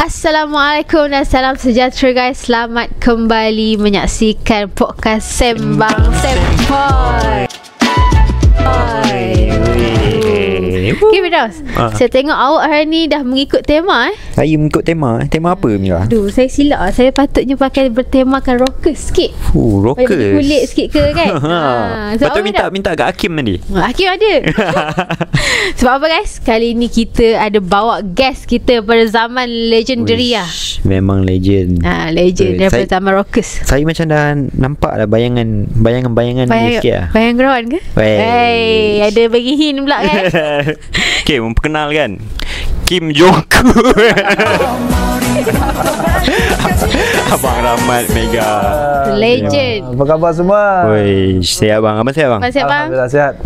Assalamualaikum dan salam sejahtera guys. Selamat kembali menyaksikan podcast Sembang Sempoi. Okay Firdaus, saya tengok awak hari ni dah mengikut tema Saya mengikut tema. Tema apa Mira? Aduh, saya silap. Saya patutnya pakai bertemakan rockers sikit. Rockers. Bagi kulit sikit ke kan? Betul minta kat Hakim tadi. Hakim ada. Sebab apa guys? Kali ni kita ada bawa guest kita pada zaman legendary lah. Memang legend. Legend daripada zaman rockers. Saya macam dah nampak dah bayangan dia sikit lah. Bayang ground ke? Hey, ada bagi hint pula kan? Okay, memperkenalkan Kim Jong-kook. Abang Rahmat Mega Legend. Apa khabar semua? Oi, sihat bang. Abang sihat bang? Sihat bang? Alhamdulillah sihat.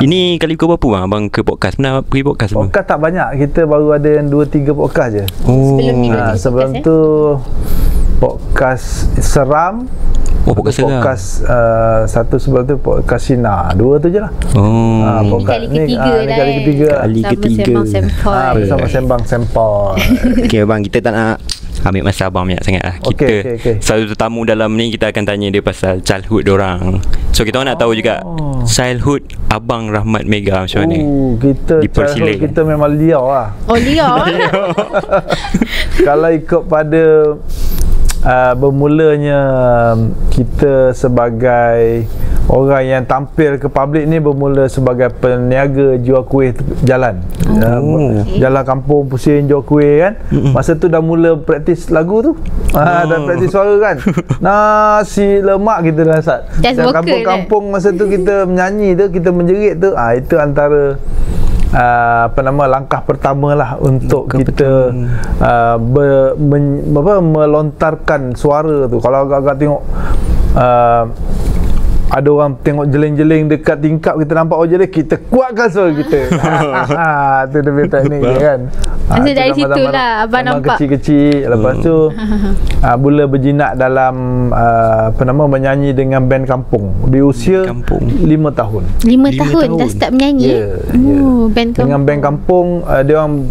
Ini kali ke berapa bang abang ke podcast? Pernah pergi podcast bang? Podcast tak banyak. Kita baru ada 2-3 podcast je. Sebelum ni sebelum podcast, tu podcast seram. Podcast seram. Podcast satu sebelum tu podcast Sina. 2 tu je lah. Kali ketiga lah. Kali ketiga. Kali ketiga. Sembang Sempoi. Bersama Sembang Sempoi. Okay bang, kita tak nak ambil masa abang banyak sangat lah. Kita satu tetamu dalam ni, kita akan tanya dia pasal childhood diorang. So kita nak tahu juga childhood Abang Rahmat Mega macam mana. Kita childhood kita memang liar lah. Liar. Kalau ikut pada bermulanya kita sebagai orang yang tampil ke publik ni, bermula sebagai peniaga jual kuih jalan. Jalan kampung pusing jual kuih kan. Masa tu dah mula praktis lagu tu. Dah praktis suara kan. Nasi lemak kita dah start. Kampung-kampung masa tu kita menyanyi tu, kita menjerit tu. Itu antara langkah pertama lah untuk kita melontarkan suara tu. Kalau agak-agak tengok ada orang tengok jeling-jeling dekat tingkap, kita nampak je dia, kita kuatkan suara kita. Tu dia teknik dia kan. Maksud dari situ lah abang nampak kecil-kecil. Lepas tu mula berjinak dalam menyanyi dengan band kampung di usia 5 tahun. 5 tahun dah start menyanyi. Band kampung. Dengan band kampung, dia orang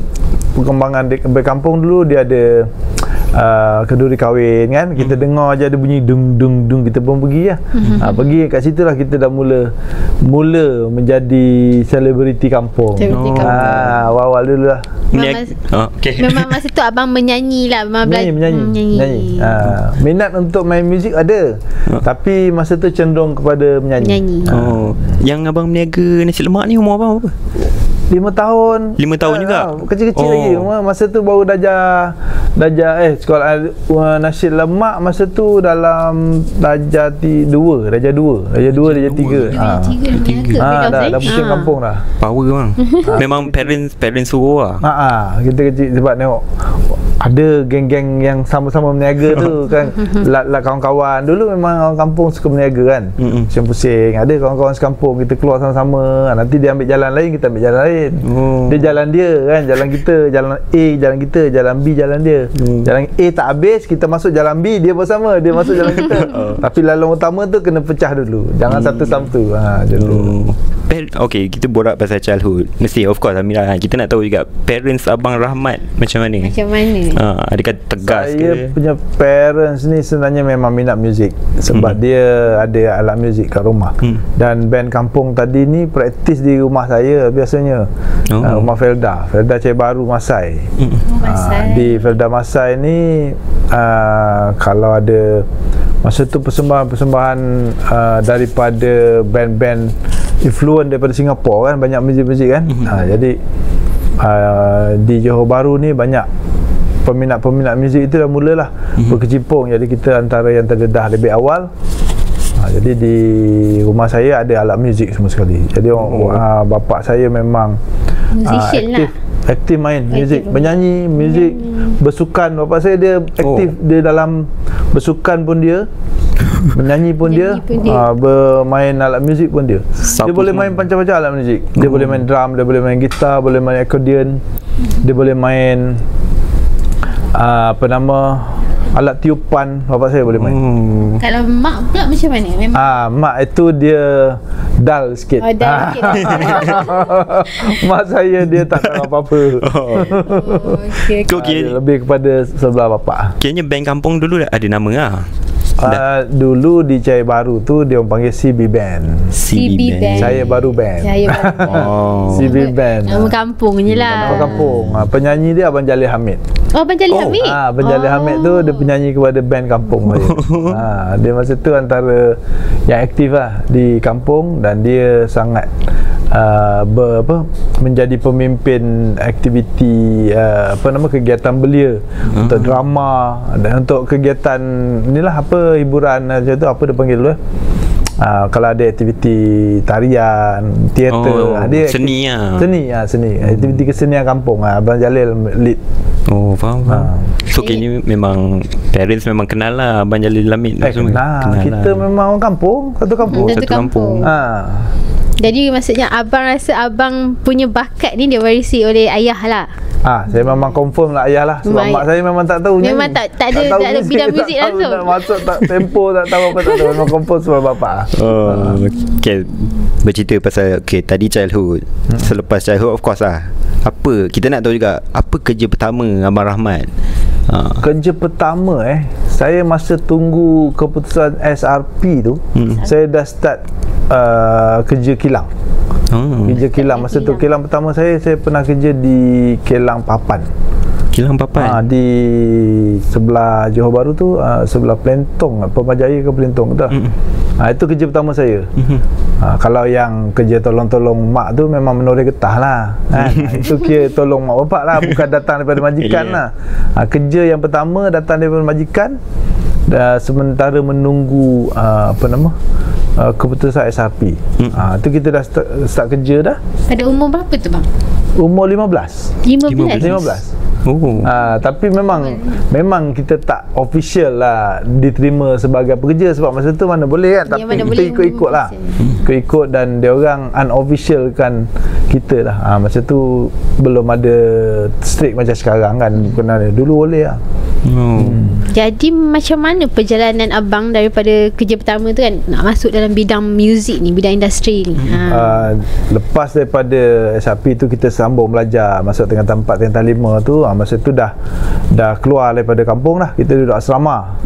perkembangan band kampung dulu, dia ada keduri kahwin kan. Kita dengar je ada bunyi dung dung dung, kita pun pergi lah. Pergi kat situ lah kita dah mula menjadi selebriti kampung. Awal-awal dulu lah. Memang masa tu abang menyanyi lah. Menyanyi. Minat untuk main muzik ada, tapi masa tu cenderung kepada menyanyi. Yang abang meniaga nasi lemak ni umur abang apa? 5 tahun. 5 tahun juga? Kecil-kecil lagi. Masa tu baru darjah sekolah nasi lemak masa tu dalam darjah 2, darjah 3. Dah pusing kampung dah. Power bang. Memang parents suruh lah. Kita kecil sebab tengok ada geng-geng yang sama-sama berniaga tu kan. Lat kawan-kawan dulu memang orang kampung suka berniaga kan. Pusing-pusing. Ada kawan-kawan sekampung, kita keluar sama-sama. Nanti dia ambil jalan lain, kita ambil jalan lain. Dia jalan dia kan, jalan kita, jalan A jalan kita, jalan B jalan dia. Jalan A tak habis, kita masuk jalan B, dia bersama, dia masuk jalan kita. Tapi laluan utama tu kena pecah dulu. Jangan satu sama tu. Okay, kita borak pasal childhood. Mesti of course Amira, kita nak tahu juga parents Abang Rahmat macam mana? Adakah tegas saya ke? Punya parents ni sebenarnya memang minat muzik. Sebab dia ada alat muzik kat rumah. Dan band kampung tadi ni praktis di rumah saya biasanya. Rumah Felda Cahaya Baru Masai. Di Felda Masai ni kalau ada masa tu persembahan daripada band-band influence daripada Singapura kan, banyak muzik-muzik kan. Jadi di Johor Bahru ni banyak peminat-peminat muzik itu dah mulalah berkecimpung. Jadi kita antara yang terdedah lebih awal. Jadi di rumah saya ada alat muzik semua sekali. Jadi bapa saya memang aktif main muzik, menyanyi, muzik, bersukan. Bapa saya dia aktif dia dalam bersukan pun dia, menyanyi pun dia, bermain alat muzik pun dia. Dia boleh main macam-macam alat muzik. Dia boleh main drum, dia boleh main gitar, boleh main accordion, dia boleh main alat tiupan bapak saya boleh main. Kalau mak pula macam mana? Memang Mak itu dia dull sikit. dah sikit. Mak saya dia tak tahu apa-apa. Okay. Kau kira Lebih kepada sebelah bapak. kiranya band kampung dulu ada nama lah. Dulu di Cahaya Baru tu dia orang panggil CB Band. CB Band. Cahaya Baru Band. Cahaya Baru. CB Band. Nama kampung je lah. Nama kampung. Penyanyi dia Abang Jalil Hamid. Oh, Abang Jalil Hamid? Abang Jalil Hamid tu dia penyanyi kepada band kampung saya. Dia masa tu antara yang aktif lah di kampung, dan dia sangat menjadi pemimpin aktiviti kegiatan belia untuk drama dan untuk kegiatan inilah hiburan macam tu, apa dia panggil dulu kalau ada aktiviti tarian, teater, dia seni lah. Seni aktiviti kesenian kampung. Abang Jalil lead. Faham. So kini memang parents memang kenal lah Abang Jalil Hamid. Kenal. Kita memang orang kampung, satu kampung. Jadi maksudnya abang rasa abang punya bakat ni dia warisi oleh ayah lah. Saya memang confirm lah ayah lah. Sebab mak saya memang tak tahu memang nyanyi. tak ada bidang muzik langsung. Tak masuk, tak tempo, tak tahu apa, tak tahu. Memang confirm sebab bapak. Okay, bercerita pasal tadi childhood. Selepas childhood of course lah, apa kita nak tahu juga, apa kerja pertama Abang Rahmat? Kerja pertama saya masa tunggu keputusan SRP tu, saya dah start kerja kilang. Kerja kilang. Masa tu kilang pertama saya pernah kerja di Kilang Papan. Kilang Papan? Di sebelah Johor Bahru tu, sebelah Pelentong, Pemajaya ke Pelentong tu. Itu kerja pertama saya. Kalau yang kerja tolong-tolong mak tu memang menoreh getah lah. Itu kira tolong mak bapak lah, bukan datang daripada majikan lah. Kerja yang pertama datang daripada majikan, sementara menunggu keputusan SRP. Tu kita dah start kerja dah. Pada umur berapa tu bang? Umur 15. 15. Tapi memang kita tak official lah diterima sebagai pekerja, sebab masa tu mana boleh kan. Tapi kita ikut-ikut lah. Ikut, dan dia orang unofficial kan kita lah. Masa tu belum ada strict macam sekarang kan. Dulu boleh lah. Jadi macam mana perjalanan abang daripada kerja pertama tu kan nak masuk dalam bidang muzik ni, bidang industri ni? Lepas daripada SRP tu kita sambung belajar masuk tingkatan 4, tingkatan 5 tu. Masa tu dah keluar daripada kampung dah, kita duduk asrama.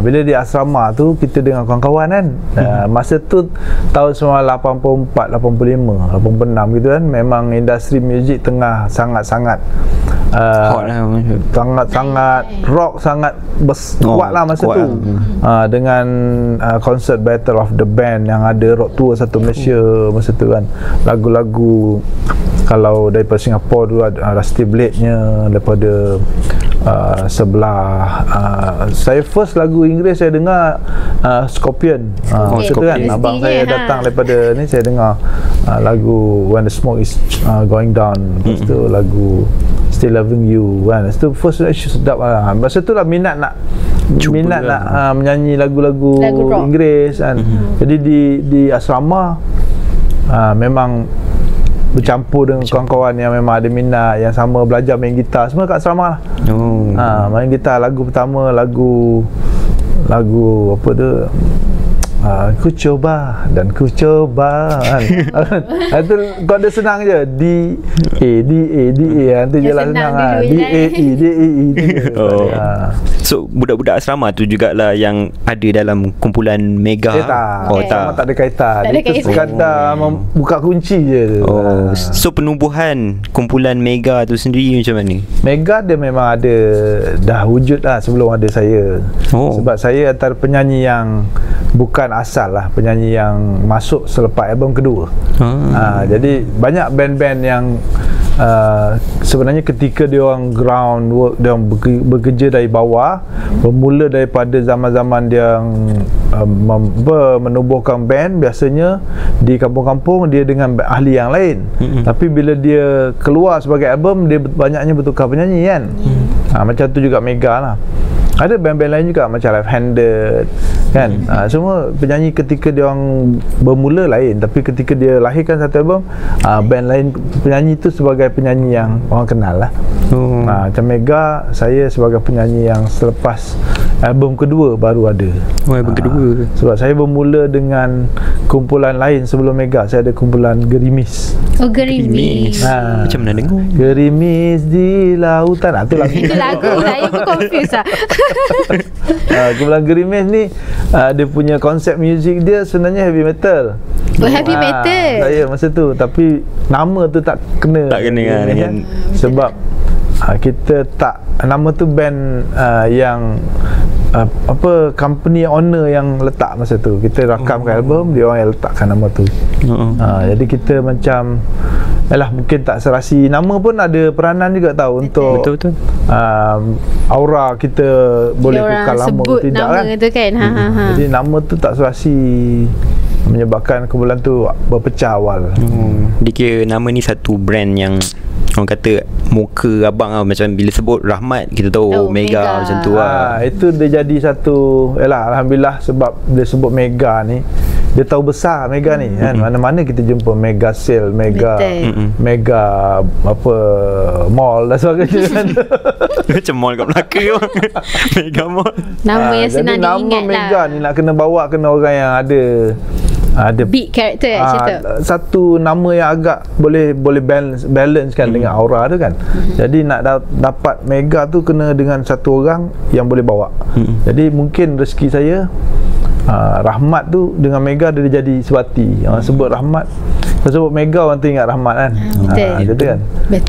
Bila di asrama tu kita dengan kawan-kawan kan, masa tu tahun 1984, 85, 86 gitu kan, memang industri muzik tengah sangat-sangat hot lah, sangat rock, sangat kuat lah masa tu. Dengan konsert Battle of the Band yang ada rock tour satu Malaysia masa tu kan. Lagu-lagu kalau daripada Singapura dulu ada Rusty Blade-nya, daripada sebelah saya first lagu Inggeris saya dengar Scorpion. Scorpion kan, abang saya datang daripada ni, saya dengar lagu When the Smoke is Going Down. Lepas tu lagu Still Loving You kan. Lepas tu first sedap lah. Masa tu lah minat nak menyanyi lagu-lagu Inggeris kan. Jadi di asrama memang bercampur dengan kawan-kawan yang memang ada minat yang sama, belajar main gitar semua kat asrama lah. Main gitar. Lagu pertama lagu apa tu, ku coba dan ku coba kan. Itu kau ada senang je, D A nanti je lah senang lah. D A E. So budak-budak asrama tu jugalah yang ada dalam kumpulan Mega. Tak ada kaitan. Itu sekadar buka kunci je. So penubuhan kumpulan Mega tu sendiri macam mana? Mega dia memang ada dah wujud lah sebelum ada saya. Sebab saya antara penyanyi yang bukan asal lah, penyanyi yang masuk selepas album kedua. Jadi banyak band-band yang sebenarnya ketika dia orang ground work, dia orang bekerja dari bawah, bermula daripada zaman-zaman dia menubuhkan band, biasanya di kampung-kampung dia dengan ahli yang lain. Tapi bila dia keluar sebagai album, dia banyaknya bertukar penyanyi kan. Macam tu juga Mega lah. Ada band-band lain juga macam Left Handed kan. Semua penyanyi ketika dia orang bermula lain, tapi ketika dia lahirkan satu album, band lain penyanyi tu sebagai penyanyi yang orang kenal lah. Macam Mega, saya sebagai penyanyi yang selepas album kedua baru ada. Album kedua. Sebab saya bermula dengan kumpulan lain sebelum Mega. Saya ada kumpulan Gerimis. Gerimis. Macam mana dengar? Gerimis di lautan. Itu lagu. Itu lagu. Saya pun confused lah. Kumpulan Gerimis ni dia punya konsep muzik dia sebenarnya heavy metal. Heavy metal. Saya masa tu, tapi nama tu tak kena. Tak kena dengan sebab kita tak, nama tu band yang company owner yang letak masa tu. Kita rakamkan album, dia orang yang letakkan nama tu. Jadi kita macam mungkin tak serasi. Nama pun ada peranan juga tahu untuk betul. Aura kita boleh tukar lama sebut tidak nama kan. tu kan. Jadi nama tu tak serasi, menyebabkan kumpulan tu berpecah awal. Dia kira nama ni satu brand yang orang kata muka abang macam bila sebut Rahmat kita tahu Mega macam tu lah. Itu dia jadi satu, alhamdulillah, sebab dia sebut Mega ni, dia tahu besar Mega ni kan. Mana-mana kita jumpa Mega Sale, Mega apa mall dan sebagainya kan. Macam mall kat Melaka Mega Mall. Nama yang senang diingat lah. Nama Mega ni nak kena bawa, kena orang yang ada big character macam tu. Satu nama yang agak boleh balance kan dengan aura tu kan. Jadi nak dapat Mega tu kena dengan satu orang yang boleh bawa. Jadi mungkin rezeki saya, Rahmat tu dengan Mega dia jadi sebati. Sebut Rahmat, sebut Mega, orang tu ingat Rahmat kan. Betul kan.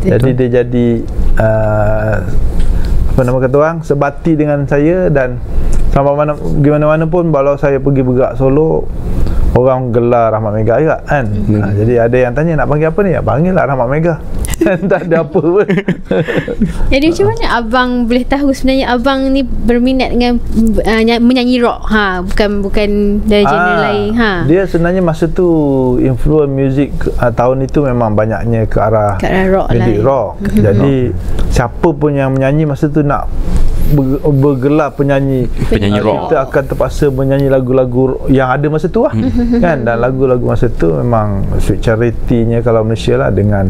Jadi dia jadi apa nama kata orang, sebati dengan saya. Dan sampai mana-mana pun, walau saya pergi bergerak solo, orang gelar Rahmat Mega juga kan. Jadi ada yang tanya nak panggil apa ni, panggil lah Rahmat Mega. Tak ada apa pun. Jadi macam mana abang boleh tahu sebenarnya abang ni berminat dengan menyanyi rock? Bukan dari genre lain. Dia sebenarnya masa tu influence music tahun itu memang banyaknya ke arah rock music rock. Jadi siapa pun yang menyanyi masa tu nak bergelar penyanyi rock, kita akan terpaksa menyanyi lagu-lagu yang ada masa tu lah kan. Dan lagu-lagu masa tu memang Sweet Charity-nya kalau Malaysia lah, dengan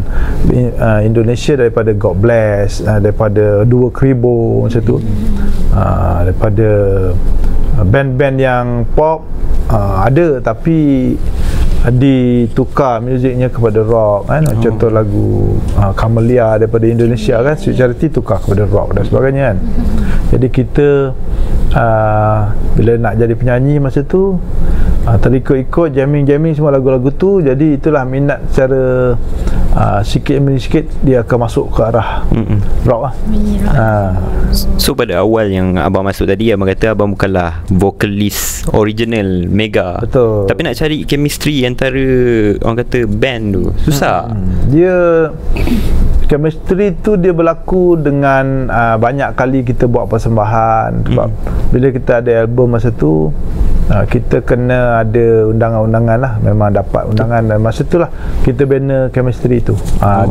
Indonesia daripada God Bless, daripada Dua Kribo masa tu, daripada band-band yang pop ada, tapi ditukar muziknya kepada rock kan. Contoh lagu Camellia daripada Indonesia kan, Sweet Charity tukar kepada rock dan sebagainya kan. Jadi kita bila nak jadi penyanyi masa tu, terikut-ikut jamming semua lagu-lagu tu. Jadi itulah minat secara sikit demi sikit dia akan masuk ke arah rock lah. So pada awal yang abang masuk tadi, abang kata abang bukanlah vokalis original Mega. Betul. Tapi nak cari chemistry antara orang kata band tu susah. Dia chemistry tu dia berlaku dengan banyak kali kita buat persembahan. Sebab bila kita ada album masa tu, kita kena ada undangan-undangan lah. Memang dapat undangan, dan masa tu lah kita bina chemistry tu.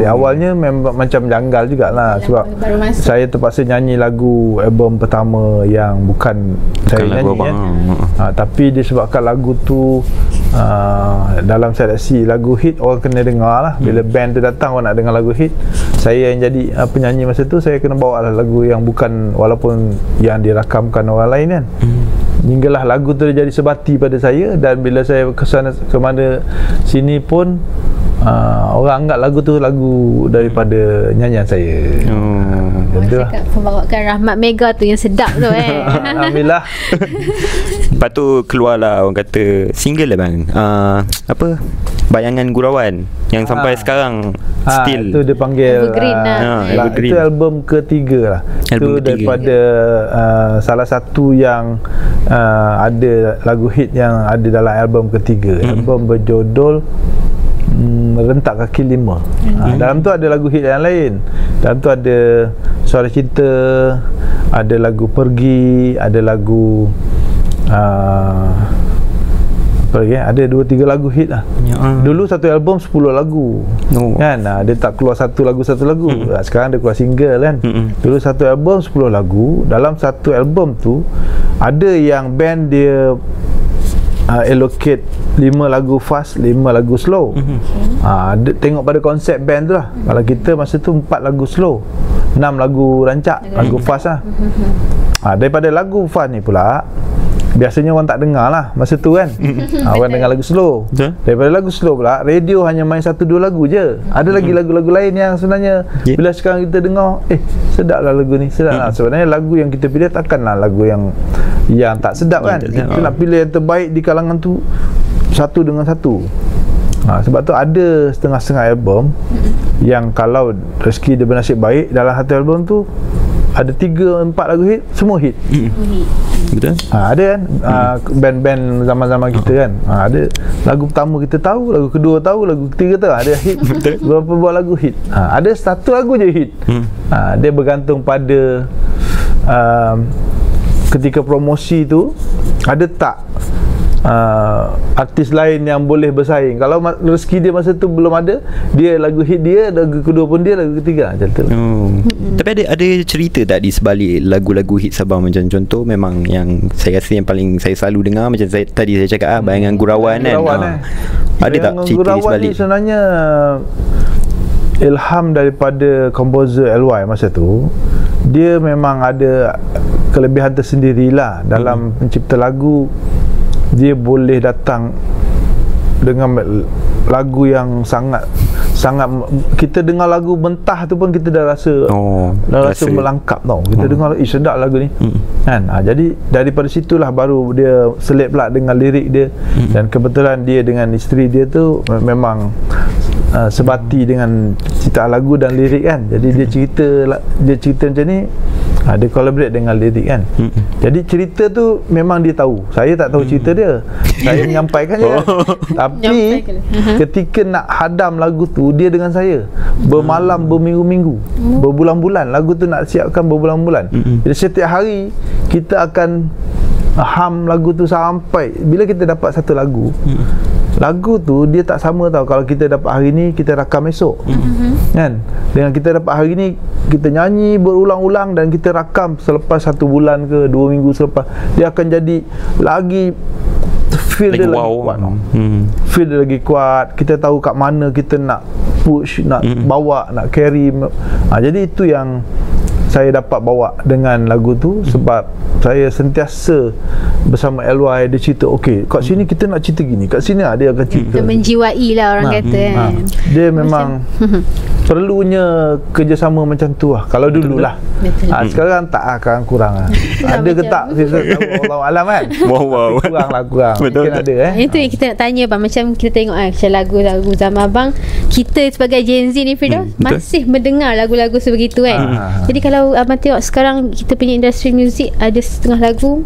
Di awalnya memang macam janggal jugalah. Sebab saya terpaksa nyanyi lagu album pertama yang bukan saya nyanyi kan. Tapi disebabkan lagu tu dalam seleksi lagu hit, orang kena dengar lah. Bila band tu datang, orang nak dengar lagu hit, saya yang jadi penyanyi masa tu, saya kena bawa lah lagu yang bukan, walaupun yang dirakamkan orang lain kan. Hinggalah lagu tu jadi sebati pada saya. Dan bila saya kesana ke mana sini pun, orang anggap lagu tu lagu daripada nyanyian saya. Cakap pembawakan Rahmat Mega tu yang sedap tu Alhamdulillah. Lepas tu keluarlah orang kata single lah bang, apa, Bayangan Gurauan yang sampai sekarang still itu dia panggil Evergreen lah. Evergreen. Itu album ketiga lah. Itu daripada salah satu yang ada lagu hit yang ada dalam album ketiga. Album berjudul Rentak Kaki Lima. Dalam tu ada lagu hit yang lain. Dalam tu ada Suara Cinta, ada lagu Pergi, ada lagu apa Okay, ada 2-3 lagu hit lah. Dulu satu album 10 lagu. Kan? Dia tak keluar satu lagu. Sekarang dia keluar single kan. Dulu satu album 10 lagu. Dalam satu album tu ada yang band dia allocate 5 lagu fast, 5 lagu slow. Tengok pada konsep band tu lah. Kalau kita masa tu 4 lagu slow, 6 lagu rancak, lagu fast lah. Daripada lagu fast ni pula biasanya orang tak dengar lah masa tu kan. Orang dengar lagu slow. Daripada lagu slow pula, radio hanya main 1-2 lagu je. Ada lagi lagu-lagu lain yang sebenarnya bila sekarang kita dengar, sedap lah lagu ni, sedap lah. Sebenarnya lagu yang kita pilih takkanlah lagu yang tak sedap kan. Kita nak pilih yang terbaik di kalangan tu, satu dengan satu. Sebab tu ada setengah-setengah album yang kalau rezeki dia bernasib baik, dalam satu album tu ada 3-4 lagu hit, semua hit. Betul? Ada kan band-band zaman-zaman kita kan. Ada lagu pertama kita tahu, lagu kedua tahu, lagu ketiga tahu, ada hit. Berapa buah lagu hit. Ada satu lagu je hit. Dia bergantung pada ketika promosi tu ada tak artis lain yang boleh bersaing. Kalau rezeki dia masa tu belum ada, dia lagu hit dia, lagu kedua pun dia, lagu ketiga macam tu. Tapi ada cerita tak di sebalik lagu-lagu hit Sabang? Macam contoh memang yang saya rasa yang paling saya selalu dengar, macam tadi saya cakap Bayangan Gurauan kan. Ada tak cerita di sebalik? Ni sebenarnya ilham daripada komposer LY masa tu. Dia memang ada kelebihan tersendirilah dalam mencipta lagu. Dia boleh datang dengan lagu yang sangat kita dengar lagu mentah tu pun kita dah rasa rasa melangkap tau. Kita dengar sedap lagu ni kan. Jadi daripada situlah baru dia selip pula dengan lirik dia. Dan kebetulan dia dengan isteri dia tu memang sebati dengan ciptaan lagu dan lirik kan. Jadi dia cerita macam ni, dia collaborate dengan lirik kan. Jadi cerita tu memang dia tahu. Saya tak tahu cerita dia. Saya menyampaikan je. Tapi ketika nak hadam lagu tu, dia dengan saya bermalam, berminggu-minggu, berbulan-bulan. Lagu tu nak siapkan berbulan-bulan. Jadi setiap hari kita akan ham lagu tu sampai bila kita dapat satu lagu. Lagu tu dia tak sama tau. Kalau kita dapat hari ni, kita rakam esok kan. Dengan kita dapat hari ni, kita nyanyi berulang-ulang dan kita rakam selepas 1 bulan ke 2 minggu selepas, dia akan jadi lagi feel dia lagi kuat. Feel dia lagi kuat. Kita tahu kat mana kita nak push, nak bawa, nak carry. Jadi itu yang saya dapat bawa dengan lagu tu. Sebab saya sentiasa bersama LY. Dia cerita, okey, kat sini kita nak cerita gini, kat sini dia akan cerita. Dia menjiwai lah orang kata kan. Dia memang perlunya kerjasama macam tu lah. Kalau dulu lah. Sekarang tak akan kurang lah. Ada ke tak? Allah alam kan. Kurang. Mungkin ada Itu yang kita nak tanya bang. Macam kita tengok macam lagu-lagu zaman abang, kita sebagai Gen Z ni Firdaus masih mendengar lagu-lagu sebegitu kan. Jadi kalau abang tengok sekarang kita punya industri muzik, ada setengah lagu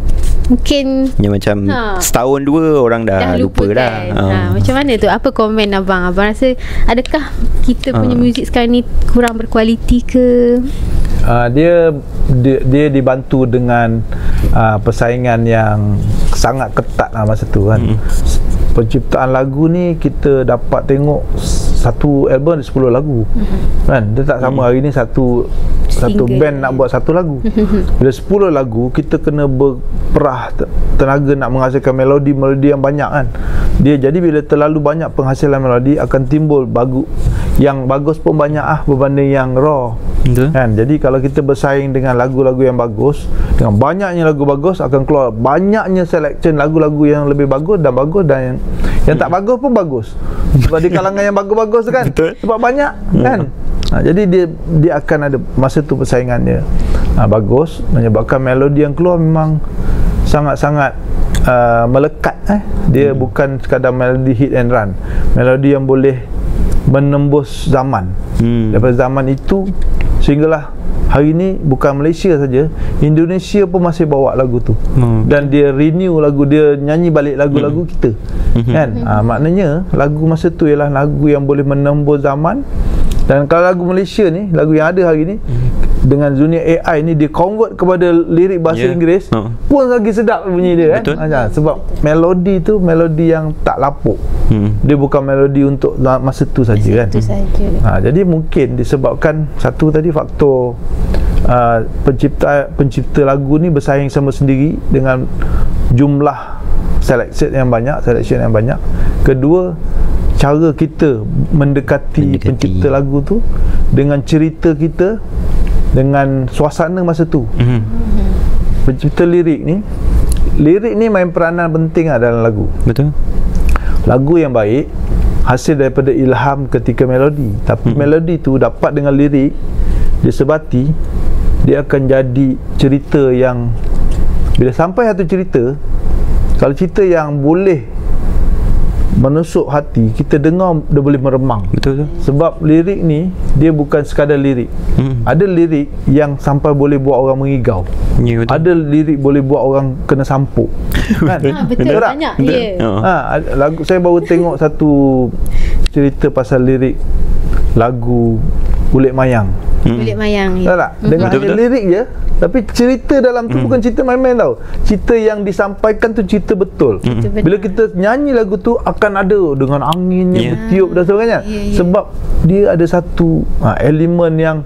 mungkin ya macam setahun 2 orang dah lupa dah. Macam mana tu? Apa komen abang? Abang rasa adakah kita punya muzik sekarang ni kurang berkualiti ke? Dia dibantu dengan persaingan yang sangat ketat lah masa tu kan. Penciptaan lagu ni kita dapat tengok satu album ada 10 lagu kan. Dia tak sama hari ni satu band nak buat satu lagu. Bila 10 lagu, kita kena berperah tenaga nak menghasilkan melodi yang banyak kan. Jadi bila terlalu banyak penghasilan melodi, akan timbul yang bagus pun banyak berbanding yang raw kan. Jadi kalau kita bersaing dengan lagu-lagu yang bagus, dengan banyaknya lagu bagus, akan keluar banyaknya selection lagu-lagu yang lebih bagus dan yang tak bagus pun bagus. Sebab di kalangan yang bagus-bagus kan, sebab banyak kan. Jadi dia akan ada masa tu persaingannya bagus, menyebabkan melodi yang keluar memang sangat-sangat melekat. Dia bukan sekadar melodi hit and run, melodi yang boleh menembus zaman. Daripada zaman itu sehinggalah hari ni, bukan Malaysia saja, Indonesia pun masih bawa lagu tu. Dan dia renew lagu, dia nyanyi balik lagu-lagu kita kan. Maknanya lagu masa tu ialah lagu yang boleh menembus zaman. Dan kalau lagu Malaysia ni, lagu yang ada hari ni, dengan dunia AI ni, dia convert kepada lirik bahasa Inggeris pun lagi sedap bunyi dia kan. Sebab melodi tu melodi yang tak lapuk. Dia bukan melodi untuk masa tu saja kan. Jadi mungkin disebabkan satu tadi faktor pencipta lagu ni bersaing sama sendiri dengan jumlah selection yang banyak. Kedua, cara kita mendekati pencipta lagu tu dengan cerita kita, dengan suasana masa tu. Pencipta lirik ni main peranan penting dalam lagu. Betul. Lagu yang baik hasil daripada ilham ketika melodi. Tapi melodi tu dapat dengan lirik dia sebati, dia akan jadi cerita yang bila sampai satu cerita, kalau cerita yang boleh menusuk hati, kita dengar dia boleh meremang. Betul. Sebab lirik ni dia bukan sekadar lirik. Ada lirik yang sampai boleh buat orang mengigau. Ada lirik boleh buat orang kena sampuk. Kan? Betul, banyak. Lagu saya baru tengok satu cerita pasal lirik lagu Kulit Mayang. Kulit Mayang. Tak? Dengan hanya lirik je, tapi cerita dalam tu bukan cerita main-main tau. Cerita yang disampaikan tu cerita betul. Bila kita nyanyi lagu tu akan ada dengan anginnya bertiup dan sebagainya. Sebab dia ada satu elemen yang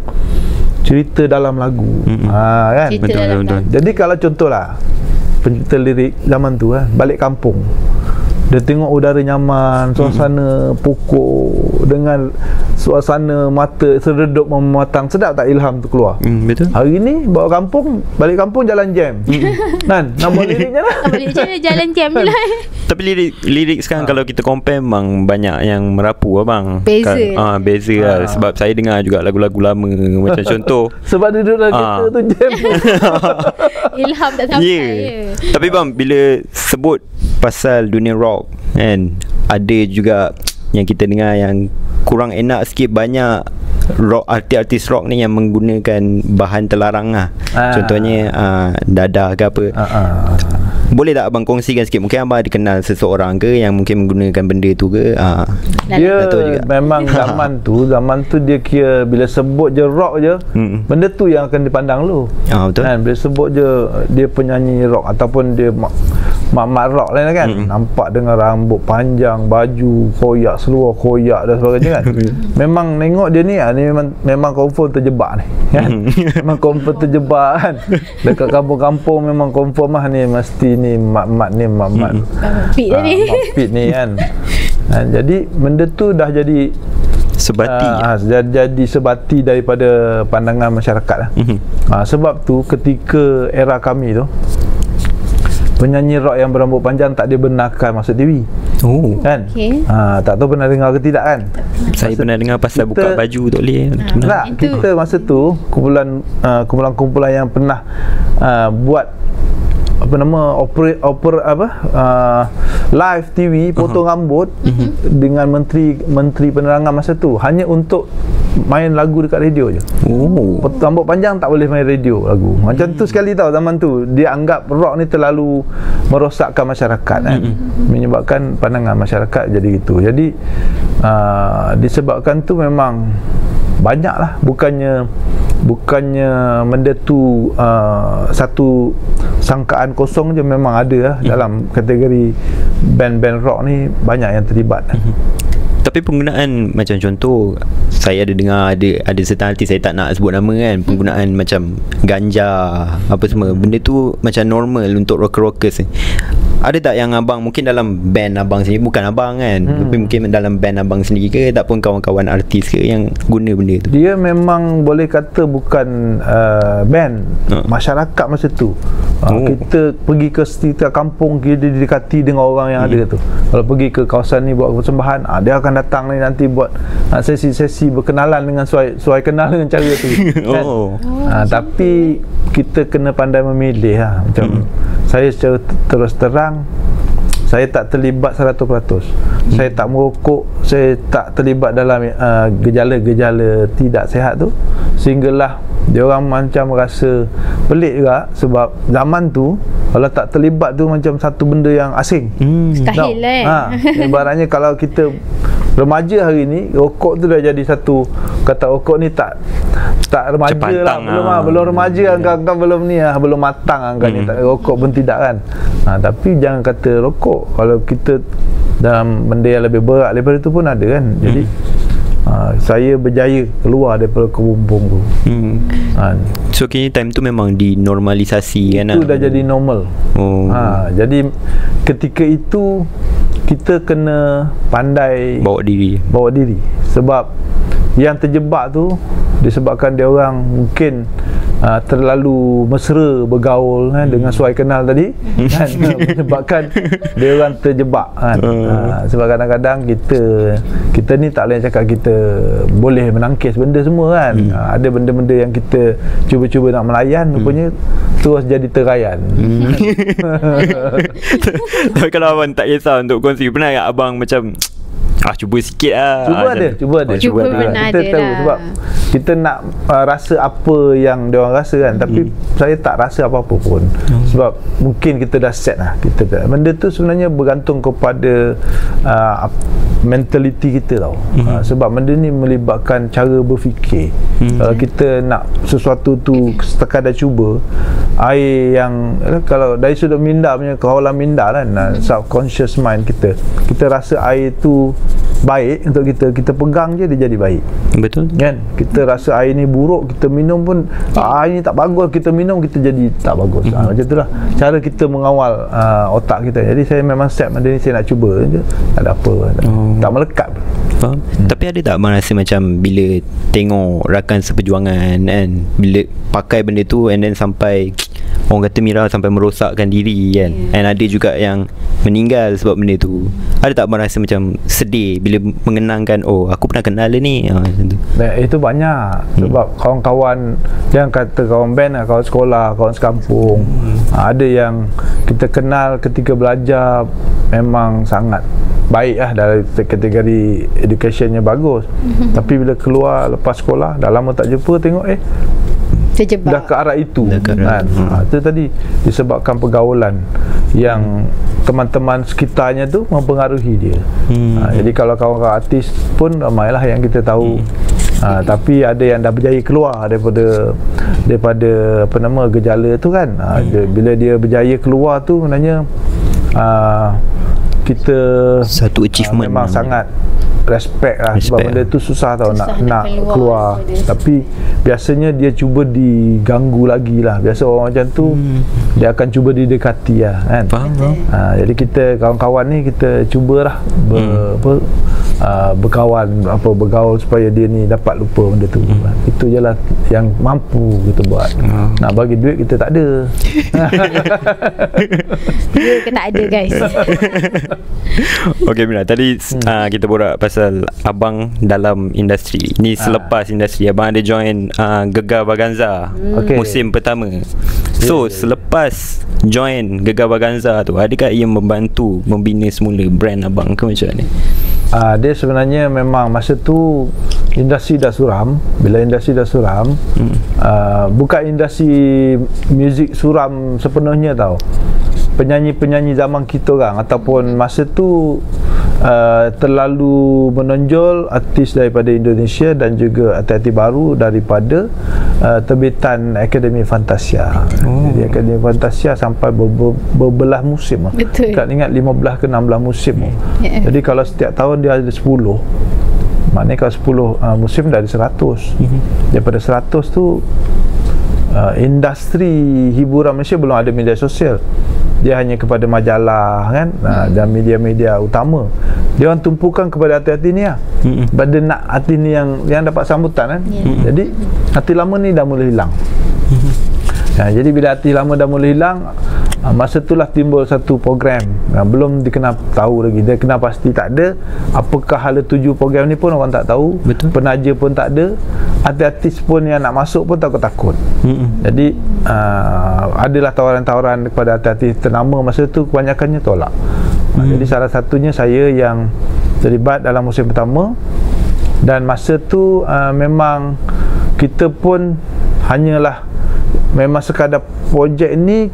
cerita dalam lagu. Kan? Betul. Jadi kalau contohlah pencipta lirik zaman tu balik kampung, dia tengok udara nyaman, suasana pokok dengan suasana mata seredup mematang, sedap tak ilham tu keluar. Betul. Hari ni bawa kampung, balik kampung jalan jam. Kan? Nak buat liriknya lah. Jalan jam je lah. Tapi lirik sekarang kalau kita compare memang banyak yang merapu abang. Beza. Beza lah. Sebab saya dengar juga lagu-lagu lama macam contoh. Sebab duduk dalam kereta tu jam. Ilham tak sampai. Tapi bang, bila sebut pasal dunia rock kan, ada juga yang kita dengar yang kurang enak sikit, banyak rock, artis rock ni yang menggunakan bahan terlarang lah. Contohnya dadah ke apa. Boleh tak abang kongsikan sikit? Mungkin abang ada kenal seseorang ke yang mungkin menggunakan benda tu ke? Dia memang zaman tu dia kira bila sebut je rock je, benda tu yang akan dipandang lu. Betul. Kan? Bila sebut je dia penyanyi rock ataupun dia mak rock lain kan, nampak dengan rambut panjang, baju koyak, seluar koyak dan sebagainya kan. Memang nengok dia ni memang confirm terjebak ni kan. Memang confirm terjebak kan. Dekat kampung-kampung memang confirm lah ni, mesti ni mak Pit ni kan. Jadi benda tu dah jadi sebati. Jadi sebati daripada pandangan masyarakat lah. Sebab tu ketika era kami tu, penyanyi rock yang berambut panjang tak dibenarkan masuk TV. Kan? Tak tahu pernah dengar ke tidak kan? Saya pernah dengar pasal buka baju tak boleh. Kita masa tu kumpulan yang pernah buat live TV potong rambut dengan menteri penerangan masa tu, hanya untuk main lagu dekat radio je. Rambut panjang tak boleh main radio lagu. Macam tu sekali tau zaman tu. Dia anggap rock ni terlalu merosakkan masyarakat kan. Menyebabkan pandangan masyarakat jadi gitu. Jadi disebabkan tu memang banyaklah, bukannya benda tu satu sangkaan kosong je, memang ada lah dalam kategori band-band rock ni banyak yang terlibat. Tapi penggunaan macam contoh, saya ada dengar ada certain artis, saya tak nak sebut nama kan, penggunaan macam ganja apa semua, benda tu macam normal untuk rockers ni. Ada tak yang abang mungkin dalam band abang sendiri, bukan abang kan, tapi mungkin dalam band abang sendiri ke, ataupun kawan-kawan artis ke yang guna benda tu? Dia memang boleh kata bukan band, masyarakat masa tu. Kita pergi ke setiap kampung, kita didekati dengan orang yang ada tu. Kalau pergi ke kawasan ni buat persembahan, dia akan datang ni nanti buat sesi-sesi berkenalan dengan suai kenal dengan cara tu kan? Tapi kita kena pandai memilih lah. Macam saya secara terus terang, saya tak terlibat 100%. Saya tak merokok, saya tak terlibat dalam gejala-gejala tidak sihat tu, sehinggalah dia orang macam rasa pelik juga. Sebab zaman tu kalau tak terlibat tu macam satu benda yang asing. Mustahil ibaratnya kalau kita remaja hari ni, rokok tu dah jadi satu, kata rokok ni tak tak remaja lah, belum remaja, angka belum ni lah, belum matang angka ni, tak rokok pun tidak kan. Tapi jangan kata rokok, kalau kita dalam benda yang lebih berat daripada itu pun ada kan. Jadi saya berjaya keluar daripada kebumbung tu. So kini time tu memang dinormalisasi kan? Itu dah jadi normal. Jadi ketika itu kita kena pandai bawa diri. Sebab yang terjebak tu disebabkan dia orang mungkin terlalu mesra bergaul kan, dengan suai kenal tadi kan, menyebabkan dia orang terjebak kan. Sebab kadang-kadang kita ni tak boleh cakap kita boleh menangkis benda semua kan. Ada benda-benda yang kita cuba-cuba nak melayan, rupanya terus jadi terayan. Tapi kalau abang tak kisah untuk kongsi, pernah tak abang macam cuba sikit lah? Cuba ada. Kita tahu sebab kita nak rasa apa yang dia orang rasa kan, tapi saya tak rasa apa-apa pun. Sebab mungkin kita dah set lah. Benda tu sebenarnya bergantung kepada mentality kita tau. Sebab benda ni melibatkan cara berfikir. Kalau kita nak sesuatu tu sekadar cuba, air yang kalau dari sudut minda punya kawalan minda kan, subconscious mind kita rasa air tu baik untuk kita pegang je dia jadi baik. Betul kan? Kita rasa air ni buruk, kita minum pun air ni tak bagus, kita minum kita jadi tak bagus. Macam itulah cara kita mengawal otak kita. Jadi saya memang set benda ni, saya nak cuba je, tak ada apa, tak melekat. Faham? Tapi ada tak abang rasa macam bila tengok rakan seperjuangan kan, bila pakai benda tu and then sampai orang kata Mira sampai merosakkan diri kan, and ada juga yang meninggal sebab benda tu, ada tak abang rasa macam sedih bila mengenangkan aku pernah kenal dia ni macam tu? Itu banyak. Sebab kawan-kawan, jangan kata kawan band lah, kawan sekolah, kawan sekampung, ada yang kita kenal ketika belajar memang sangat baik lah, dari kategori educationnya bagus, tapi bila keluar lepas sekolah dah lama tak jumpa, tengok terjebak dah ke arah itu kan. Itu tadi disebabkan pergaulan yang teman-teman sekitarnya tu mempengaruhi dia. Jadi kalau kawan-kawan artis pun ramailah yang kita tahu. Tapi ada yang dah berjaya keluar daripada apa nama gejala tu kan. Bila dia berjaya keluar tu sebenarnya kita satu achievement memang sangat respect lah. Sebab benda tu susah tau, nak keluar. Tapi biasanya dia cuba diganggu lagi lah. Biasa orang macam tu dia akan cuba didekati lah kan. Jadi kita kawan-kawan ni kita cubalah bergaul supaya dia ni dapat lupa benda tu. Itu je lah yang mampu kita buat. Nak bagi duit kita tak ada. Dia ke tak ada guys. Okay Mira, tadi kita borak pasal abang dalam industri ni. Selepas industri abang ada join Gegar Vaganza musim pertama. So selepas join Gegar Vaganza tu, adakah ia membantu membina semula brand abang ke macam mana? Dia sebenarnya memang masa tu industri dah suram. Bila industri dah suram, bukan industri muzik suram sepenuhnya tau. Penyanyi-penyanyi zaman kita orang ataupun masa tu terlalu menonjol artis daripada Indonesia dan juga artis baru daripada terbitan Akademi Fantasia. Jadi Akademi Fantasia sampai berbelah musim. Tak ingat 15 ke 16 musim. Jadi kalau setiap tahun dia ada 10, maknanya kalau 10 musim dah ada 100. Daripada 100 tu industri hiburan Malaysia belum ada media sosial. Dia hanya kepada majalah kan, dan media-media utama. Dia orang tumpukan kepada artis-artis ni lah. Pada nak artis ni yang dapat sambutan kan. Jadi artis lama ni dah mula hilang. Jadi bila artis lama dah mula hilang, masa itulah timbul satu program belum dikenal tahu lagi. Dia kenal pasti tak ada. Apakah hala tuju program ni pun orang tak tahu. Penaja pun tak ada. Artis-artis pun yang nak masuk pun takut-takut. Jadi adalah tawaran-tawaran kepada artis-artis ternama masa tu, kebanyakannya tolak. Jadi salah satunya saya yang terlibat dalam musim pertama. Dan masa tu memang kita pun hanyalah memang sekadar projek ni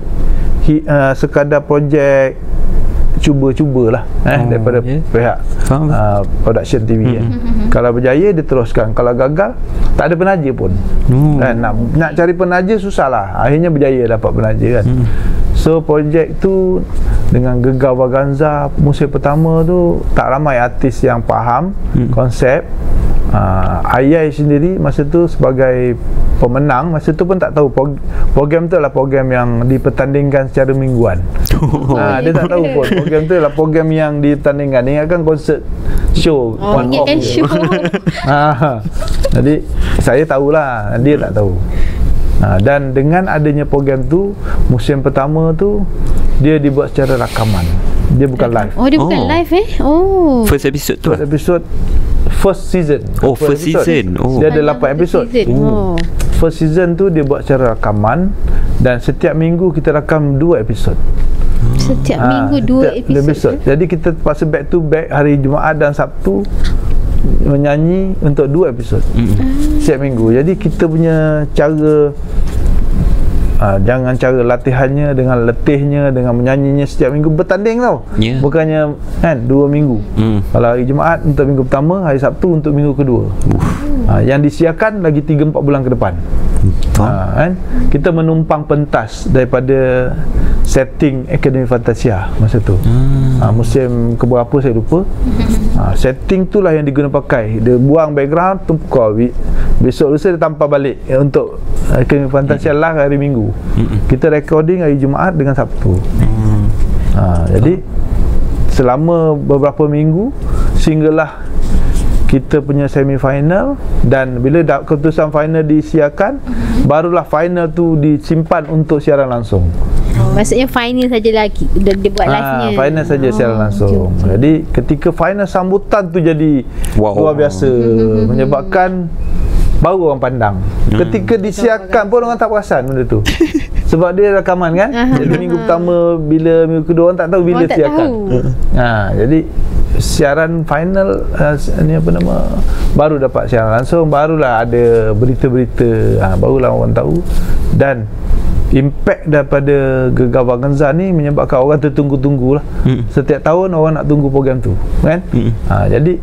sekadar projek cuba-cubalah daripada pihak production TV kan. Kalau berjaya dia teruskan, kalau gagal tak ada penaja pun. Kan nak cari penaja susahlah. Akhirnya berjaya dapat penaja kan. So projek tu dengan Gegar Vaganza musim pertama tu tak ramai artis yang faham konsep. Ayai sendiri masa tu sebagai pemenang, masa tu pun tak tahu program tu adalah program yang dipertandingkan secara mingguan. Dia tak tahu pun program tu adalah program yang dipertandingkan. Ingatkan konsert show, ingatkan show. Jadi saya tahulah, dia tak tahu. Dan dengan adanya program tu, musim pertama tu dia dibuat secara rakaman. Dia bukan live. Oh, dia bukan live First episode tu. First episode first season. First season. Dia ada 8 episod. First season tu dia buat secara rakaman dan setiap minggu kita rakam 2 episod. Setiap minggu 2 episod. Jadi kita terpaksa back to back hari Jumaat dan Sabtu menyanyi untuk 2 episod setiap minggu. Jadi kita punya cara jangan cara latihannya dengan letihnya, dengan menyanyinya setiap minggu bertanding tau. Bukannya kan 2 minggu. Kalau hari Jumaat untuk minggu pertama, hari Sabtu untuk minggu kedua. Yang disiarkan lagi 3-4 bulan ke depan. Kan kita menumpang pentas daripada setting Akademi Fantasia masa tu. Musim keberapa saya lupa. Setting tu lah yang diguna pakai. Dia buang background, tumpuk besok lusa dia tampal balik untuk Akademi Fantasia lah hari Minggu. Kita recording hari Jumaat dengan Sabtu. Jadi selama beberapa minggu sehinggalah kita punya semi final, dan bila keputusan final disiarkan, barulah final tu disimpan untuk siaran langsung. Maksudnya final saja lagi dia buat live-nya. Final saja siaran langsung. Jadi ketika final, sambutan tu jadi luar biasa, menyebabkan baru orang pandang. Ketika disiarkan pun orang tak perasan benda tu. Sebab dia rakaman kan. Jadi minggu pertama, bila minggu kedua orang tak tahu bila siarkan. Jadi siaran final ni apa nama, baru dapat siaran langsung, barulah ada berita-berita, barulah orang tahu. Dan impact daripada Gegar Vaganza ni menyebabkan orang tertunggu-tunggulah. Setiap tahun orang nak tunggu program tu kan. Jadi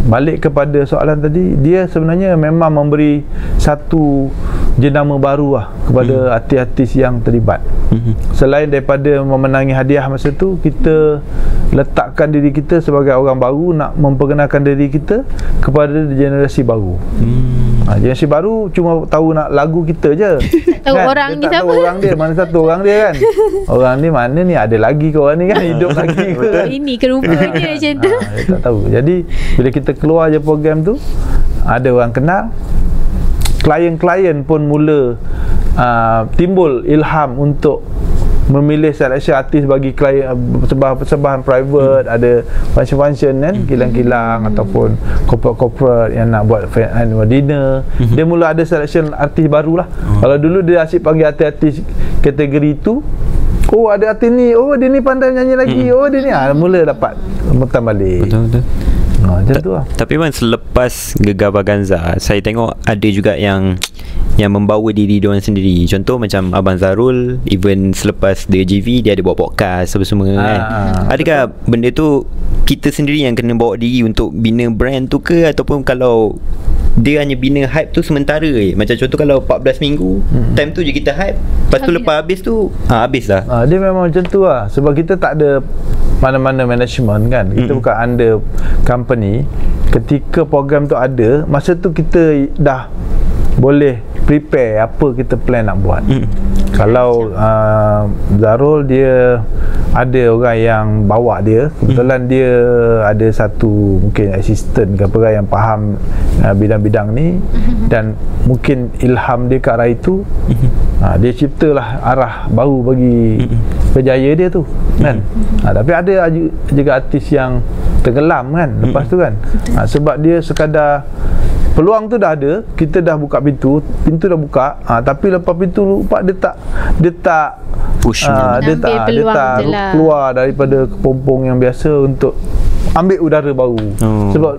balik kepada soalan tadi, dia sebenarnya memang memberi satu jenama baru lah kepada artis-artis yang terlibat. Selain daripada memenangi hadiah masa tu, kita letakkan diri kita sebagai orang baru, nak memperkenalkan diri kita kepada generasi baru. Generasi baru cuma tahu nak lagu kita je. Tak tahu kan? Orang dia ni siapa? Tahu orang dia, mana satu orang dia kan. Orang ni mana ni, ada lagi ke orang ni kan, hidup lagi ke. Ini ke rupanya macam tu. Dia tak tahu. Jadi bila kita keluar je program tu, ada orang kenal, klien-klien pun mula timbul ilham untuk memilih seleksi artis bagi klien, persembahan private, ada function-function kan, kilang-kilang ataupun corporate yang nak buat annual dinner. Dia mula ada selection artis barulah. Kalau dulu dia asyik panggil artis-artis kategori tu, oh ada artis ni, oh dia ni pandai nyanyi lagi, oh dia ni, mula dapat mutan balik. Betul-betul. Macam tu lah. Tapi man, selepas Gegar Vaganza, saya tengok ada juga yang membawa diri diorang sendiri. Contoh macam Abang Zarul, even selepas dia GV, dia ada buat podcast semua kan. Adakah benda tu kita sendiri yang kena bawa diri untuk bina brand tu ke, ataupun kalau dia hanya bina hype tu sementara macam contoh kalau 14 minggu time tu je kita hype, lepas tu lepas habis tu habis lah. Dia memang macam tu lah. Sebab kita tak ada mana-mana management kan. Kita bukan under company. Ketika program tu ada, masa tu kita dah boleh prepare apa kita plan nak buat. Kalau Zarul, dia ada orang yang bawa dia. Kebetulan dia ada satu mungkin assistant ke apa yang faham bidang-bidang ni, dan mungkin ilham dia ke arah itu. Dia ciptalah arah baru bagi berjaya dia tu kan. Tapi ada juga artis yang tenggelam kan lepas tu kan. Sebab dia sekadar peluang tu dah ada, kita dah buka pintu dah buka, tapi lepas pintu lupa, dia tak push, dia tak keluar daripada kepompong yang biasa untuk ambil udara baru. Sebab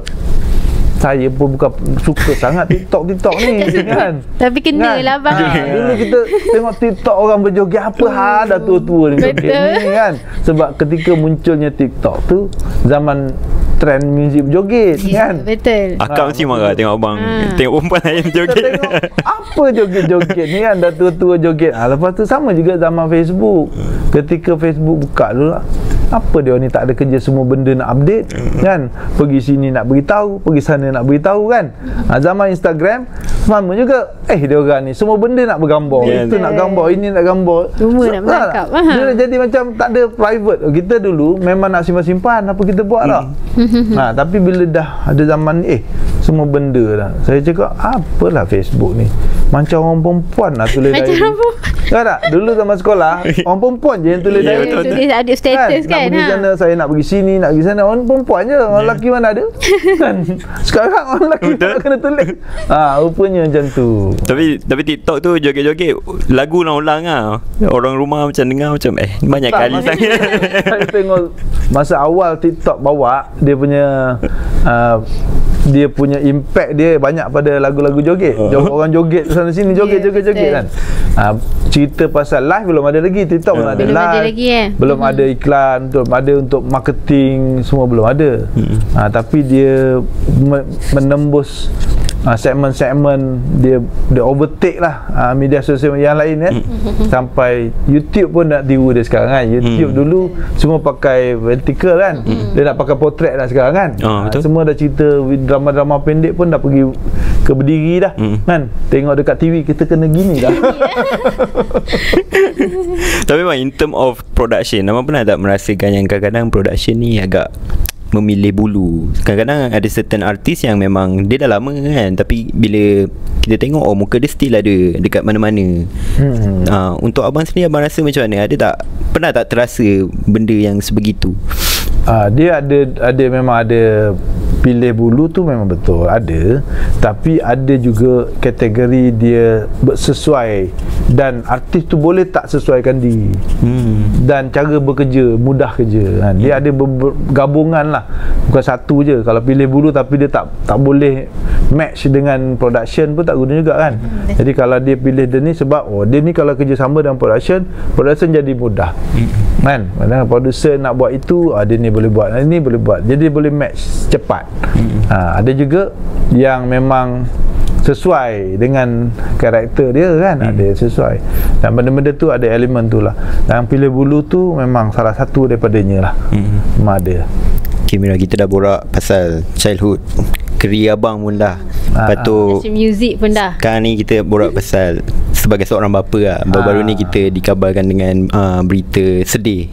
saya pun bukan suka sangat TikTok ni kan. Tapi kena lah bang. Dulu kita tengok TikTok orang berjoget apa dah tua-tua ni joget ni kan. Sebab ketika munculnya TikTok tu zaman trend muzik berjoget kan. Betul. Akak mesti marah tengok abang tengok perempuan lain joget. Tengok apa joget-joget ni kan, dah tua-tua joget. Lepas tu sama juga zaman Facebook. Ketika Facebook buka dulu lah, apa dia ni tak ada kerja, semua benda nak update kan, pergi sini nak beritahu, pergi sana nak beritahu kan. Zaman Instagram sama juga, dia orang ni semua benda nak bergambar, itu nak gambar, ini nak gambar, semua nak menangkap. Dia dah jadi macam tak ada private. Kita dulu memang nak simpan-simpan apa kita buat lah. Tapi bila dah ada zaman ni semua benda dah, saya cakap apalah Facebook ni macam orang perempuan lah tulis diary. Kan tak? Dulu zaman sekolah orang perempuan je yang tulis diary. Tulis ada status kan. Nak pergi sana, saya nak pergi sini, nak pergi sana, orang perempuan je. Orang lelaki mana ada kan. Sekarang orang lelaki tak kena tulis. Rupanya macam tu. Tapi TikTok tu joget-joget lagu ulang-ulang lah. Orang rumah macam dengar macam banyak tak, kali sangat. Saya tengok masa awal TikTok bawa dia punya impact dia banyak pada lagu-lagu joget. Orang joget sana sini, joget kan. Cerita pasal live belum ada lagi. TikTok belum ada live, belum ada iklan, belum ada untuk marketing, semua belum ada. Tapi dia menembus segmen-segmen, dia overtake lah media sosial yang lain kan. Sampai YouTube pun nak tiru dia sekarang kan. YouTube dulu semua pakai vertical kan, dia nak pakai potret dah sekarang kan. Semua dah cerita, drama-drama pendek pun dah pergi ke berdiri dah kan. Tengok dekat TV kita kena gini dah. Tapi memang in term of production, abang pernah tak merasakan yang kadang-kadang production ni agak memilih bulu? Kadang-kadang ada certain artis yang memang dia dah lama kan, tapi bila kita tengok muka dia still ada dekat mana-mana. Untuk abang sendiri, abang rasa macam mana? Pernah tak terasa benda yang sebegitu? Dia ada memang ada pilih bulu tu, memang betul ada. Tapi ada juga kategori dia sesuai, dan artis tu boleh tak sesuaikan diri. Dan cara bekerja, mudah kerja kan. Dia ada gabungan lah, bukan satu je. Kalau pilih bulu tapi dia tak boleh match dengan production pun tak guna juga kan. Jadi kalau dia pilih dia ni sebab dia ni kalau kerjasama dengan production jadi mudah kan. Kadang producer nak buat itu, dia ni boleh buat, ini boleh buat, jadi boleh match cepat. Ada juga yang memang sesuai dengan karakter dia kan. Ada sesuai, dan benda-benda tu ada elemen tu lah. Dan pilih bulu tu memang salah satu daripadanya lah. Memang ada. Okay Mira, kita dah borak pasal childhood, career abang pun dah. Lepas tu music pun dah. Sekarang ni kita borak pasal sebagai seorang bapa lah. Baru-baru ni kita dikabarkan dengan berita sedih,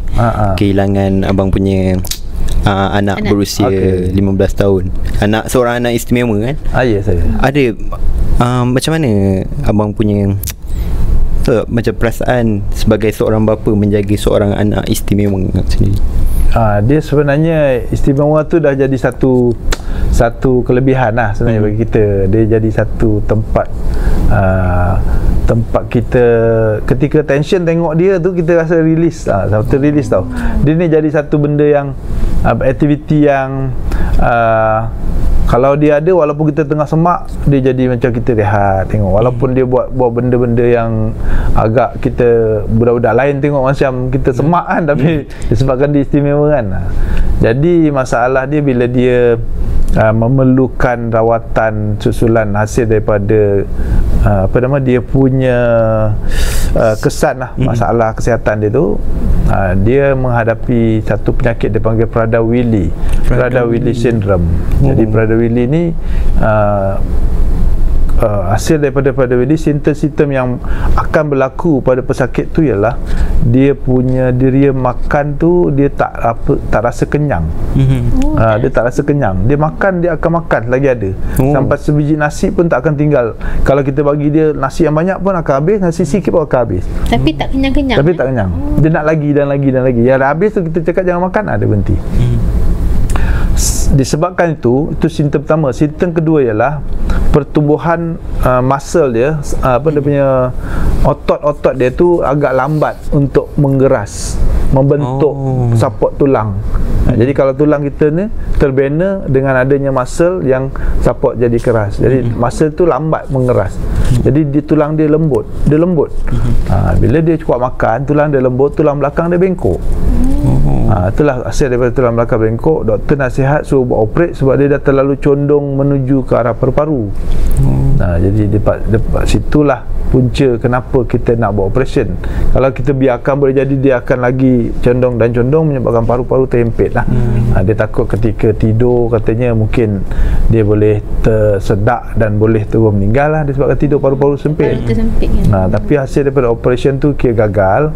kehilangan abang punya anak berusia 15 tahun. Seorang anak istimewa kan? Ya, saya. Ada macam mana abang punya macam perasaan sebagai seorang bapa menjaga seorang anak istimewa sendiri? Dia sebenarnya istimewa tu dah jadi satu kelebihan lah sebenarnya bagi kita. Dia jadi satu tempat kita ketika tension tengok dia tu, kita rasa release satu release tau. Dia ni jadi satu benda yang aktiviti yang kalau dia ada, walaupun kita tengah semak, dia jadi macam kita rehat tengok. Walaupun dia buat benda-benda yang agak kita budak-budak lain tengok macam kita semak kan, tapi disebabkan dia istimewa kan. Jadi masalah dia bila dia memerlukan rawatan susulan hasil daripada dia punya kesan lah, masalah kesihatan dia tu. Dia menghadapi satu penyakit dipanggil Prader-Willi syndrome. Jadi Prader-Willi ni hasil daripada Prader-Willi, simptom-simptom yang akan berlaku pada pesakit tu ialah dia punya diri makan tu dia tak rasa kenyang. Dia tak rasa kenyang. Dia makan, dia akan makan lagi ada. Sampai sebiji nasi pun tak akan tinggal. Kalau kita bagi dia nasi yang banyak pun akan habis, nasi sikit pun akan habis. Tapi tak kenyang-kenyang. Tapi tak kenyang. Dia nak lagi dan lagi dan lagi. Yang dah habis tu kita cakap jangan makan, ada berhenti. Disebabkan itu simptom pertama. Simptom kedua ialah pertumbuhan muscle dia, dia punya otot-otot dia tu agak lambat untuk menggeras, membentuk support tulang. Jadi kalau tulang kita ni terbina dengan adanya muscle yang support jadi keras. Jadi muscle tu lambat mengeras. Jadi tulang dia lembut. Bila dia kuat makan, tulang dia lembut, tulang belakang dia bengkok. Itulah hasil daripada tulang belakang bengkok. Doktor nasihat suruh buat operate sebab dia dah terlalu condong menuju ke arah paru-paru. Jadi dekat situlah punca kenapa kita nak buat operation. Kalau kita biarkan, boleh jadi dia akan lagi condong menyebabkan paru-paru terhimpit lah. Dia takut ketika tidur katanya mungkin dia boleh tersedak dan boleh terus meninggal lah disebabkan tidur paru-paru sempit. Tapi hasil daripada operation tu kira gagal.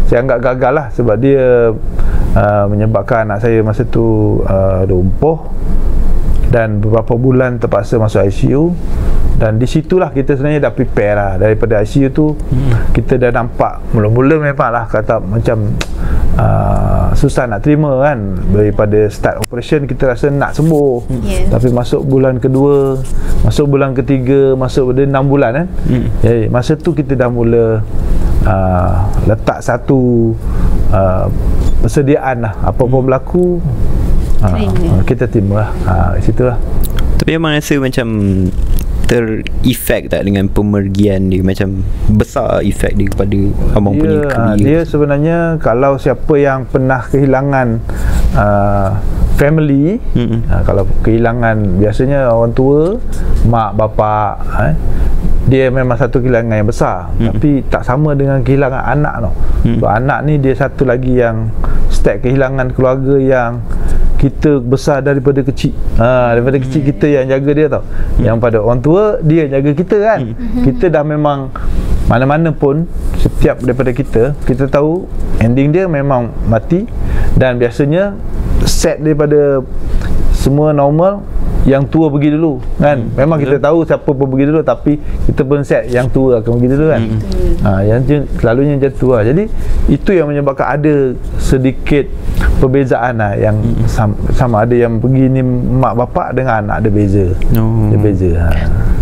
Saya anggap gagal lah sebab dia menyebabkan anak saya masa tu lumpuh dan beberapa bulan terpaksa masuk ICU. Dan di situlah kita sebenarnya dah prepare lah. Daripada ICU tu kita dah nampak mula-mula memang lah kata macam susah nak terima kan. Daripada start operation kita rasa nak sembuh, tapi masuk bulan kedua, masuk bulan ketiga, masuk pada 6 bulan kan. Jadi masa tu kita dah mula letak satu persediaan lah. Apa-apa berlaku kita terima lah. Situ lah. Tapi abang rasa macam terefek tak dengan pemergian dia? Macam besar efek dia kepada abang punya kerja? Dia sebenarnya kalau siapa yang pernah kehilangan family, kalau kehilangan biasanya orang tua, mak, bapa, dia memang satu kehilangan yang besar. Tapi tak sama dengan kehilangan anak tau. Sebab anak ni dia satu lagi yang step kehilangan keluarga yang kita besar daripada kecil. Daripada kecil kita yang jaga dia tau. Yang pada orang tua dia jaga kita kan. Kita dah memang mana-mana pun, setiap daripada kita tahu ending dia memang mati. Dan biasanya set daripada semua normal, yang tua pergi dulu kan. Memang kita tahu siapa pun pergi dulu, tapi kita pun set yang tua akan pergi dulu kan. Yang selalunya macam tu lah. Jadi itu yang menyebabkan ada sedikit perbezaan lah. Yang sama ada yang pergi ni mak bapak dengan anak, ada beza. Dia beza.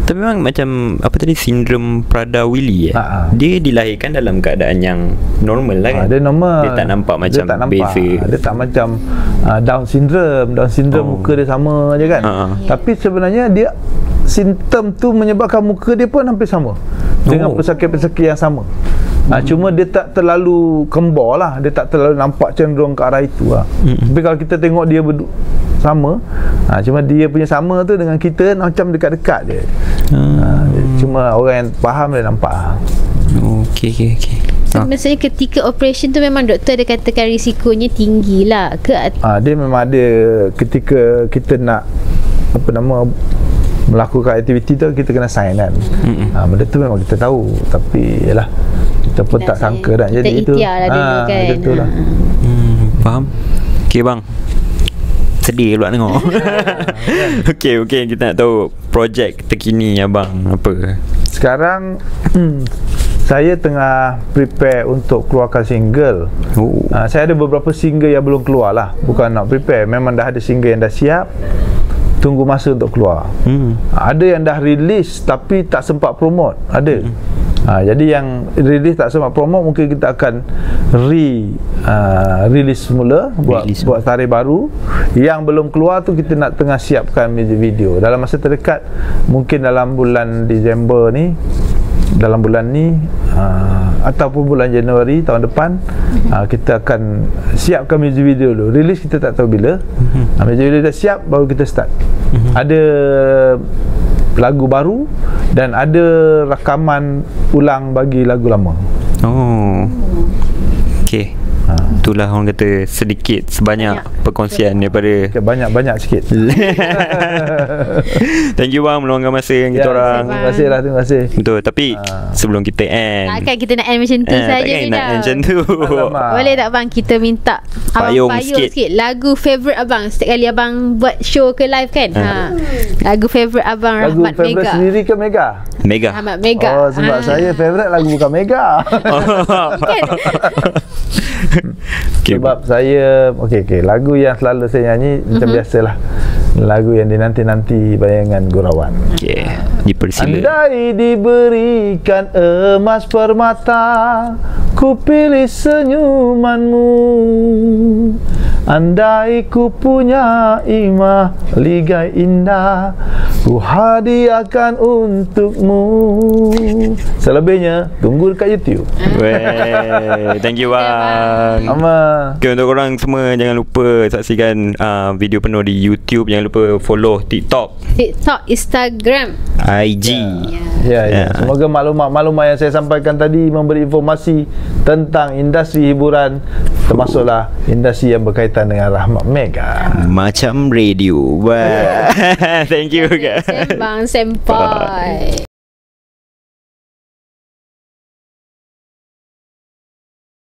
Tapi memang macam apa tadi, sindrom Prader-Willi dia dilahirkan dalam keadaan yang normal lah kan. Dia normal. Dia tak nampak macam beza. Dia tak macam Down syndrome muka dia sama je kan. Tapi sebenarnya dia simptom tu menyebabkan muka dia pun hampir sama dengan pesakit-pesakit yang sama. Cuma dia tak terlalu kembar lah. Dia tak terlalu nampak cenderung ke arah itu lah. Tapi kalau kita tengok dia sama, cuma dia punya sama tu dengan kita macam dekat-dekat je. Cuma orang yang faham dia nampak. Okey. So, maksudnya ketika operation tu memang doktor ada katakan risikonya tinggi lah ke? Dia memang ada ketika kita nak melakukan aktiviti tu, kita kena sign kan. Benda tu memang kita tahu, tapi yalah, kita pun tak sangka nak jadi itu. Lah dulu kan. Betul lah. Faham. Okey bang, sedih pula tengok. Okey, kita nak tahu projek terkini abang apa sekarang. Saya tengah prepare untuk keluarkan single. Saya ada beberapa single yang belum keluar lah. Bukan nak prepare, memang dah ada single yang dah siap, tunggu masa untuk keluar. Ada yang dah release tapi tak sempat promote. Ada. Jadi yang release tak sempat promote, mungkin kita akan release semula, buat tarikh baru. Yang belum keluar tu kita nak tengah siapkan music video. Dalam masa terdekat, mungkin dalam bulan Disember ni, ataupun bulan Januari tahun depan, kita akan siapkan music video dulu. Release kita tak tahu bila. Music video dah siap, baru kita start. Ada lagu baru dan ada rakaman ulang bagi lagu lama. Okey. Itulah orang kata sedikit sebanyak perkongsian daripada banyak sikit. Thank you bang meluangkan masa yang kita orang. Terima kasih. Betul, tapi sebelum kita end, takkan kita nak end macam tu saja ni dah. Macam tu. Boleh tak bang kita minta payung sikit lagu favourite abang setiap kali abang buat show ke live kan. Lagu favourite abang Rahmat Mega. Lagu favourite sendiri ke Mega? Rahmat Mega. Sebab saya favourite lagu bukan Mega. Kan? Sebab saya lagu yang selalu saya nyanyi macam biasalah, lagu yang dinanti-nanti bayangan gurauan. Dipersila. Andai diberikan emas permata, ku pilih senyumanmu. andai ku punya imah ligai indah, ku hadiahkan untukmu. Selebihnya tunggu dekat YouTube. Weh, thank you bang. Okay, untuk korang semua jangan lupa saksikan video penuh di YouTube. Jangan lupa follow TikTok, Instagram, IG. Ya. Semoga maklumat yang saya sampaikan tadi memberi informasi tentang industri hiburan, termasuklah industri yang berkaitan dengan Rahmat Mega. Macam radio. Thank you guys. Sembang Senpai.